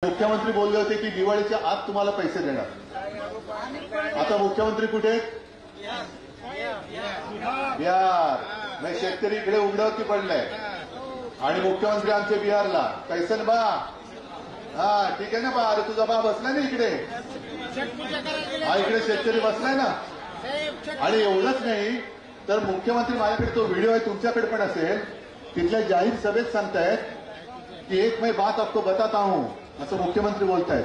मुख्यमंत्री बोलले होते की दिवाळीच्या आत तुम्हाला पैसे देणार। आता मुख्यमंत्री कुठे? बिहार। म्हणजे शेतकरी इकडे उघड्यावरती पडलाय आणि मुख्यमंत्री आमचे बिहारला। कैसन बा? हा ठीक आहे ना बा। अरे तुझा बा बसलाय ना इकडे, हा इकडे शेतकरी बसलाय ना। आणि एवढंच नाही तर मुख्यमंत्री, माझ्याकडे तो व्हिडिओ आहे, तुमच्याकडे पण असेल, तिथल्या जाहीर सभेत सांगतायत की एक मैं बात आपको बताता हूं, असं मुख्यमंत्री बोलतायत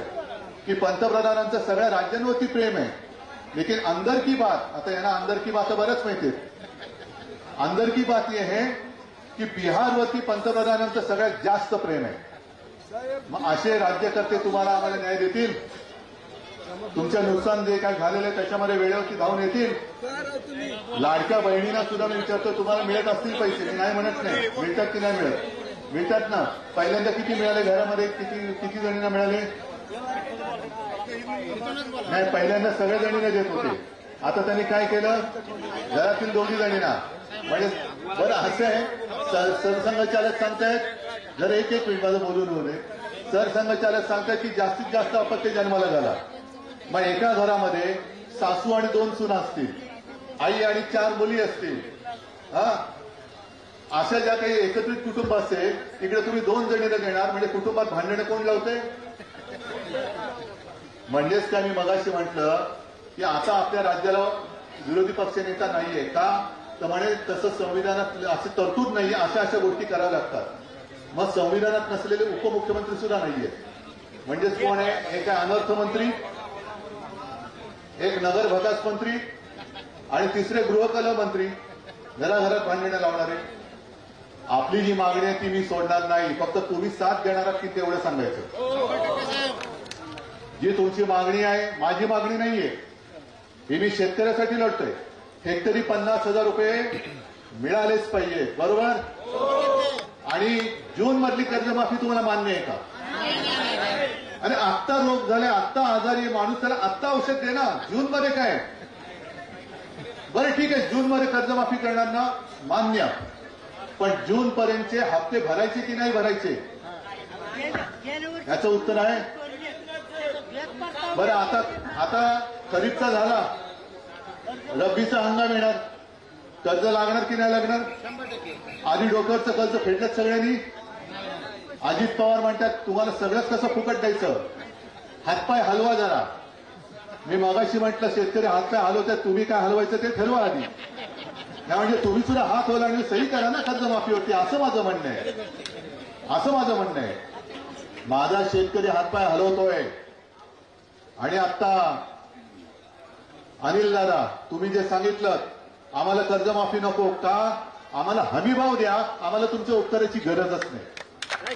की पंतप्रधानांचं सगळ्या राज्यांवरती प्रेम आहे, लेकिन अंदर की बात, आता यांना अंदर की बात बरंच माहिती आहे। अंदर की बात यह है की बिहारवरती पंतप्रधानांचं सगळ्यात जास्त प्रेम आहे। मग असे राज्यकर्ते तुम्हाला आम्हाला न्याय देतील? तुमच्या नुकसान जे काय झालेलं आहे त्याच्यामध्ये वेळेवरती धावून येतील? लाडक्या बहिणींना सुद्धा मी विचारतो, तुम्हाला मिळत असतील पैसे? मी नाही म्हणत नाही, मिळतात की नाही मिळत? मिळतात ना। पहिल्यांदा किती मिळाले घरामध्ये? किती जणींना मिळाले? नाही, पहिल्यांदा सगळ्या जणींना देत होते। आता त्यांनी काय केलं? घरातील दोघी जणींना। म्हणजे बरं असं आहे, सरसंघचालक सांगतायत, जर एक मिनिट माझं बोलून होते, सरसंघचालक सांगतायत की जास्तीत जास्त अपत्य जन्माला झाला। मग एका घरामध्ये सासू आणि 2 सुना असतील, आई आणि 4 मुली असतील, हा अशा ज्या काही एकत्रित कुटुंब असेल, तिकडे तुम्ही 2 जणींना देणार, म्हणजे कुटुंबात भांडणं कोण लावते? म्हणजेच काय मी मगाशी म्हटलं की आता आपल्या राज्याला विरोधी पक्षनेता नाहीये का? तर म्हणे तसं संविधानात अशी तरतूद नाहीये, अशा गोष्टी कराव्या लागतात। मग संविधानात नसलेले उपमुख्यमंत्री सुद्धा नाहीये, म्हणजेच कोण आहे? एक आहे अनर्थ मंत्री, एक नगर विकास मंत्री आणि तिसरे गृहकला मंत्री, घराघरात भांडणं लावणारे। आपली जी मागणी आहे ती मी सोडणार नाही, फक्त तुम्ही साथ देणार आहात की तेवढं सांगायचं। जी तुमची मागणी आहे, माझी मागणी नाहीये, ही मी शेतकऱ्यासाठी लढतोय। हेक्टरी 50,000 रुपये मिळालेच पाहिजे, बरोबर? आणि जून मधली कर्जमाफी तुम्हाला मान्य आहे का? आणि आत्ता रोग झाले, आत्ता आजारी माणूस, त्याला आत्ता औषध दे ना। जून मध्ये काय? बरं ठीक आहे, जून मध्ये कर्जमाफी करणार ना, मान्य, पण जून पर्यंतचे हप्ते भरायचे की नाही भरायचे? याचं उत्तर आहे बरं। आता खरीपचा झाला, रब्बीचा हंगाम येणार, कर्ज लागणार की नाही लागणार? आधी डोक्यावरचं कर्ज फेडलं सगळ्यांनी। अजित पवार म्हणतात तुम्हाला सगळंच कसं फुकट द्यायचं, हातपाय हलवा जरा। मी मगाशी म्हटलं शेतकरी हातपाय हलवतात, तुम्ही काय हलवायचं ते ठरवा आधी, म्हणजे तुम्ही सुद्धा हात ओलांडून सही करा ना कर्जमाफीवरती, असं माझं म्हणणं आहे, असं माझं म्हणणं आहे। माझा शेतकरी हातपाय हलवतोय। आणि आता अनिल दादा, तुम्ही जे सांगितलं आम्हाला कर्जमाफी नको का, आम्हाला हमीभाव द्या, आम्हाला तुमच्या उत्तराची गरजच नाही।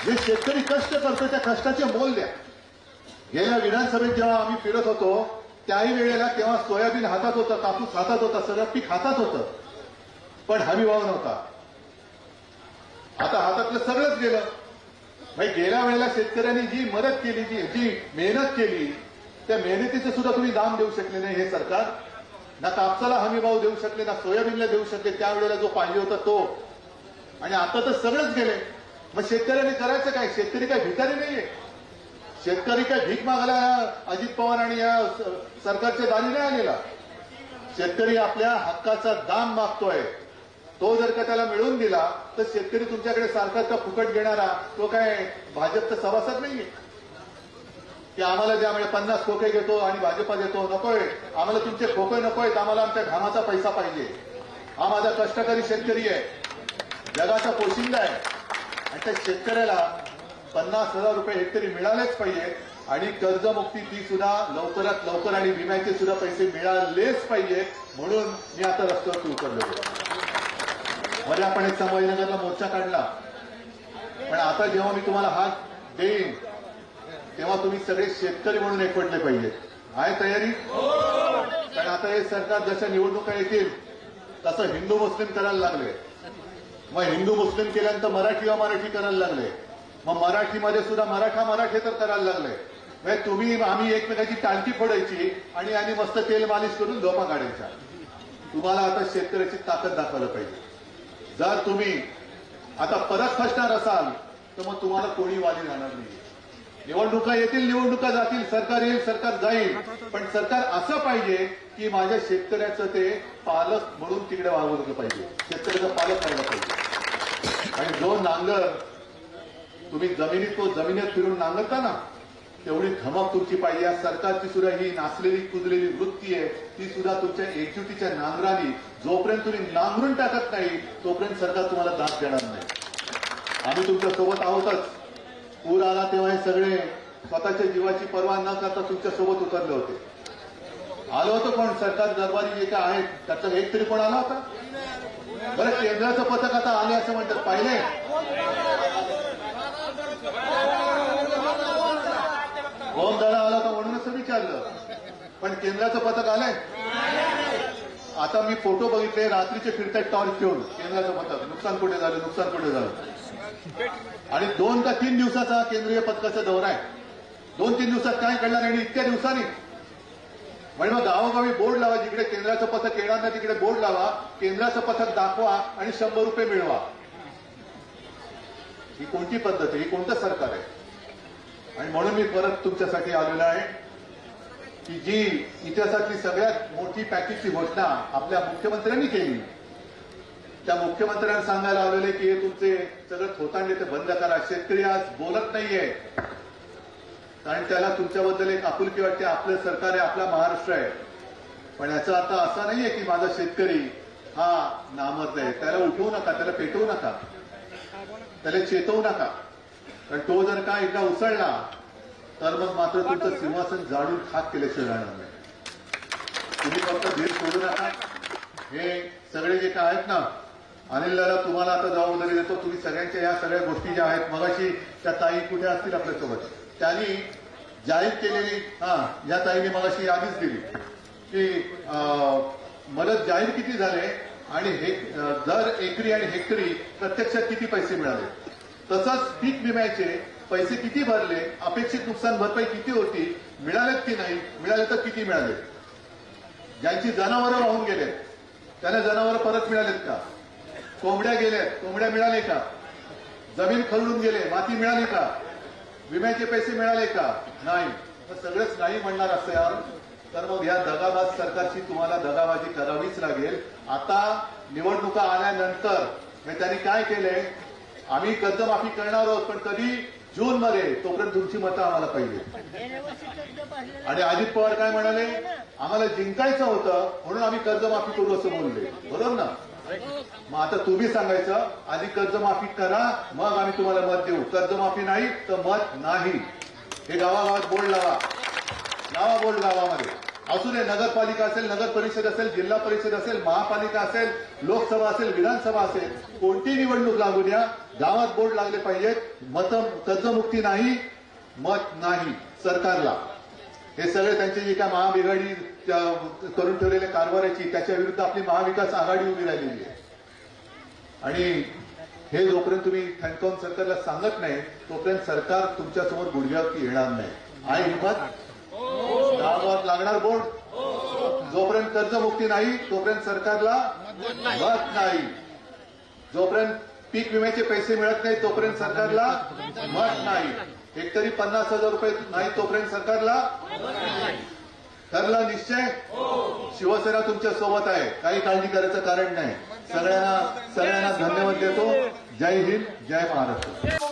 जे शेतकरी कष्ट करतो त्या कष्टाचे मोल द्या। गेल्या विधानसभेत जेव्हा आम्ही फिरत होतो त्याही वेळेला, तेव्हा सोयाबीन हातात होतं, कापूस हातात होता, सगळं पीक हातात होतं, पण हमीभाव नव्हता। आता हातातलं सगळंच गेलं। भाई गेल्या वेळेला शेतकऱ्यांनी जी मदत केली, जी मेहनत केली, त्या मेहनतीचं सुद्धा तुम्ही दाम देऊ शकले नाही हे सरकार। ना कापसाला हमीभाव देऊ शकले, ना सोयाबीनला देऊ शकले त्यावेळेला जो पाहिजे होता तो, आणि आता तर सगळंच गेले। मग शेतकऱ्यांनी करायचं काय? शेतकरी काय भिकारी नाहीये, शेतकरी काय भीक मागायला अजित पवार आणि या सरकारच्या दारी नाही आलेला। शेतकरी आपल्या हक्काचा दाम मागतोय, तो जर का त्याला मिळवून दिला तर शेतकरी तुमच्याकडे सारखा फुकट घेणारा तो काय भाजपचा सभासद नाहीये की आम्हाला ज्यामुळे 50 खोके घेतो आणि भाजपा देतो? नकोय आम्हाला तुमचे खोके नकोयत, आम्हाला आमच्या घामाचा पैसा पाहिजे। हा माझा कष्टकरी शेतकरी आहे, जगाचा पोशिंदा आहे, आणि त्या शेतकऱ्याला 50,000 रुपये हेक्टरी मिळालेच पाहिजे, आणि कर्जमुक्ती ती सुद्धा लवकरात लवकर, आणि विम्याचे सुद्धा पैसे मिळालेच पाहिजे। म्हणून मी आता रस्त्यावरती उतरलो। मध्ये आपण एक संभाजीनगरला मोर्चा काढला, पण आता जेव्हा मी तुम्हाला हात देईन तेव्हा तुम्ही सगळे शेतकरी म्हणून एकवटले पाहिजे। आहे तयारी? कारण आता हे सरकार जशा निवडणुका येतील तसं हिंदू मुस्लिम करायला लागले, मग हिंदू मुस्लिम केल्यानंतर मराठी अमराठी करायला लागले, मग मराठीमध्ये सुद्धा मराठेतर करायला लागले। म्हणजे तुम्ही आम्ही एकमेकाची टांकी फोडायची आणि मस्त तेल मालिश करून झोपा काढायच्या। तुम्हाला आता शेतकऱ्याची ताकद दाखवायला पाहिजे। जर तुम्ही आता परत फसणार असाल तर मग तुम्हाला कोणी वाली राहणार नाही। निवडणुका येतील, निवडणुका जातील, सरकार येईल, सरकार जाईल, पण सरकार असं पाहिजे की माझ्या शेतकऱ्याचं ते पालक म्हणून तिकडे वागवलं पाहिजे, शेतकऱ्याचा पालक व्हायला पाहिजे. आणि जो नांगर तुम्ही जमिनीत फिरून नांगरता ना, तेवढी धमक तुमची पाहिजे. या सरकारची सुद्धा ही नाचलेली कुजलेली वृत्ती आहे, ती सुद्धा तुमच्या एकजुटीच्या नांगराने जोपर्यंत तुम्ही नांगरून टाकत नाही तोपर्यंत सरकार तुम्हाला दाद देणार नाही. आम्ही तुमच्या सोबत आहोतच. पूर आला तेव्हा हे सगळे स्वतःच्या जीवाची पर्वा न करता तुमच्या सोबत उतरले होते. आलं होतं कोण? सरकार दरबारी जे काय आहेत त्याचा एक तरी कोण आला होता? बरं, केंद्राचं पथक आता आले असं म्हणतात, पाहिले? गोंधळा आला तर म्हणून असं विचारलं, पण केंद्राचं पथक आलंय. आता मी फोटो बघितले, रात्रीचे फिरतात टॉर्च घेऊन केंद्राचं पथक. नुकसान कुठे झालं, नुकसान कुठे झालं. आणि 2 का 3 दिवसाचा केंद्रीय पथकाचा दौरा आहे. 2-3 दिवसात काय घडणार आणि इतक्या दिवसांनी? म्हणजे मग गावोगावी बोर्ड लावा, जिकडे केंद्राचं पथक येणार नाही तिकडे बोर्ड लावा, केंद्राचं पथक दाखवा आणि 100 रुपये मिळवा. ही कोणती पद्धत आहे? ही कोणतं सरकार आहे? आणि म्हणून मी परत तुमच्यासाठी आलेलो आहे की जी इतिहासातली सगळ्यात मोठी पॅकेजची घोषणा आपल्या मुख्यमंत्र्यांनी केली, त्या मुख्यमंत्र्यांना सांगायला आलेले की हे तुमचे सगळं थोतांडे ते बंद करा. शेतकरी आज बोलत नाहीये, कारण त्याला तुमच्याबद्दल एक आपुलकी वाटते. आपलं सरकार आहे, आपला महाराष्ट्र आहे. पण याचा अर्थ असा नाहीये की माझा शेतकरी हा नामर्द आहे. त्याला उठवू नका, त्याला पेटवू नका, त्याला चेतवू नका. कारण तो जर का एकदा उसळला तर मग मात्र तुमचं सिंहासन जाळून खाक केल्याशिवाय राहणार नाही. तुम्ही फक्त धीर सोडू नका. हे सगळे जे काय आहेत ना, अनिल दादा तुम्हाला आता जबाबदारी देतो. तुम्ही सगळ्यांच्या या सगळ्या गोष्टी ज्या आहेत, मगाशी त्या ताई कुठे असतील आपल्यासोबत, त्यांनी जाहीर केलेली, या ताईने मगाशी यादीच दिली की मदत जाहीर किती झाले आणि दर एकरी आणि हेक्टरी प्रत्यक्षात किती पैसे मिळाले. तसंच पीक विम्याचे पैसे किती भरले, अपेक्षित नुकसान भरपाई किती होती, मिळालेत की नाही, मिळाले तर किती मिळाले. ज्यांची जनावरं वाहून गेलेत त्यांना जनावरं परत मिळालेत का? कोंबड्या गेल्यात, कोंबड्या मिळाले का? जमीन खरडून गेले, माती मिळाली का? विम्याचे पैसे मिळाले का? नाही. तर सगळंच नाही म्हणणार असेल तर मग या दगाबाज सरकारची तुम्हाला दगाबाजी करावीच लागेल. आता निवडणुका आल्यानंतर त्यांनी काय केलंय, आम्ही कर्जमाफी करणार आहोत, पण कधी? जूनमध्ये. तोपर्यंत तुमची मतं आम्हाला पाहिजे. आणि अजित पवार काय म्हणाले, आम्हाला जिंकायचं होतं म्हणून आम्ही कर्जमाफी करू असं बोलले, बरोबर ना? मग आता तुम्ही सांगायचं आधी कर्जमाफी करा, मग आम्ही तुम्हाला मत देऊ. कर्जमाफी नाही तर मत नाही. हे गावागावात बोर्ड लावा, लावा बोर्ड गावामध्ये. असू दे, नगरपालिका असेल, नगर परिषद असेल, जिल्हा परिषद असेल, महापालिका असेल, लोकसभा असेल, विधानसभा असेल, कोणती निवडणूक लागू द्या, गावात बोर्ड लागले पाहिजेत. कर्जमुक्ती नाही, मत नाही सरकारला. हे सगळे त्यांची जी काय महाबिघाडी करून ठेवलेल्या कारभाराची, त्याच्या विरुद्ध आपली महाविकास आघाडी उभी राहिलेली आहे. आणि हे जोपर्यंत तुम्ही ठणकावून सरकारला सांगत नाही तोपर्यंत सरकार तुमच्यासमोर गुडघ्यावरती येणार नाही. आहे हिंमत? गावात लागणार बोर्ड. जोपर्यंत कर्जमुक्ती नाही तोपर्यंत सरकारला मत नाही. जोपर्यंत पीक विम्याचे पैसे मिळत नाही तोपर्यंत सरकारला मत नाही. हेक्टरी 50,000 रुपये नाही तोपर्यंत सरकारला. ठरला निश्चय? शिवसेना तुमच्या सोबत आहे, काही काळजी करायचं कारण नाही. सगळ्यांना धन्यवाद देतो. जय हिंद, जय महाराष्ट्र.